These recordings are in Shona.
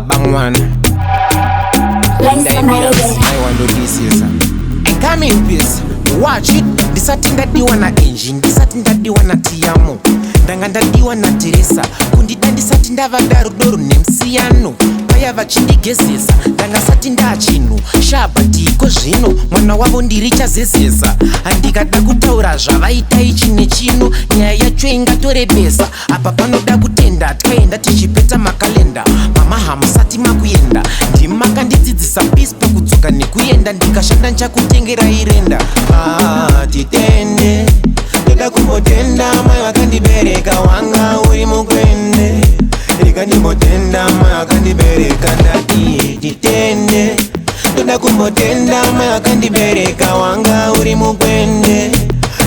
baba mwana. Lesta, I want to this is come in peace. Watch it. Ndisati ndadiwa na engine, ndisati ndadiwa na tiyamo, ndanga ndadiwa na Teresa, kundida ndisati ndava darudoru nemusiyano, paya vachindigezesa ndanga sati ndachinhu shabati iko zvino mwana wavo ndiri chazezesa, handikada kutaura zvavaita ichi nechino, nyaya yacho ingatorebesa, apa panoda kutenda tikaenda tichipeta makalenda, mama hamusati makuenda, ndimi makandidzidzisa peace pakudzoka nekuenda, ndikashanda nchakutengera irenda. Titende, toda kumbotenda mai vakandibereka wanga uri mukwende, rika ndimbotenda mai vakandibereka ndati titende, toda kumbotenda mai vakandibereka wanga uri mukwende,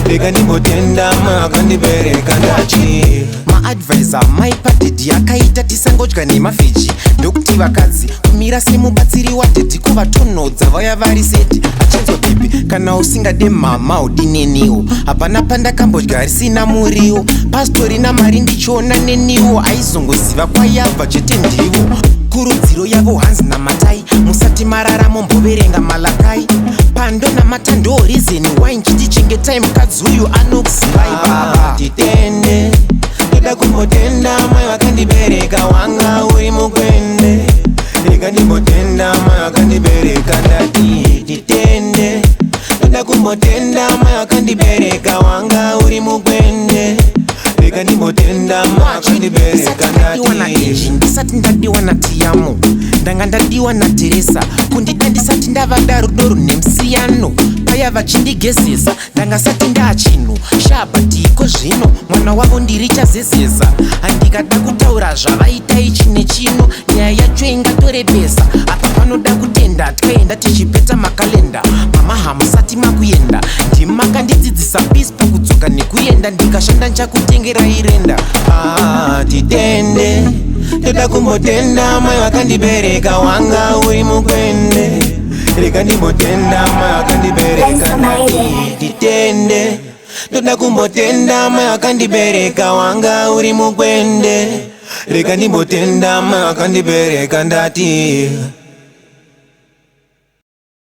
rika ndimbotenda mai vakandibereka ndati. Maadvisor maipatedhi yakaita tisangodya nemavheji, ndokuti vakadzi kumira semubatsiri wadhedhi kuvatonhodza vaya vari seti achanzwa bhebhi kana usingade mama udineniwo, hapana pandakambodya risina muriwo, pastori namari ndichiona neniwo, aizongoziva kwayabva chete ndivo, kurudziro yavo hanzi namatai, musati mararamo mboverenga malakai, pando namata ndo rizeni wai nchitichengetai mukadzi uyu anokusivai baba. Titende, toda kumbotenda mai vakandibereka wanga uri mukwende, rika ndimbotenda mai vakandibereka ndati titende, toda kumbotenda mai vakandibereka wanga uri mukwende, rika ndimbotenda mai vakandibereka ndati. Ndisati ndadiwa na tiyamo, ndanga ndadiwa na Teresa, kundida ndisati ndava darudoru nemusiyano, paya vachindigezesa ndanga sati ndachinhu shabati iko zvino mwana wavo ndiri chazezesa, handikada kutaura zvavaita ichi nechino, nyaya yacho ingatorebesa, apa panoda kutenda tikaenda tichipeta makalenda, mama hamusati makuenda, ndimi makandidzidzisa peace pakudzoka nekuenda, ndikashanda nchakutengera irenda. Titende, toda kumbotenda mai vakandibereka wanga uri mukwende, rika ndimbotenda mai vakandibereka ndati titende, toda kumbotenda mai vakandibereka wanga uri mukwende, rika ndimbotenda mai vakandibereka ndati.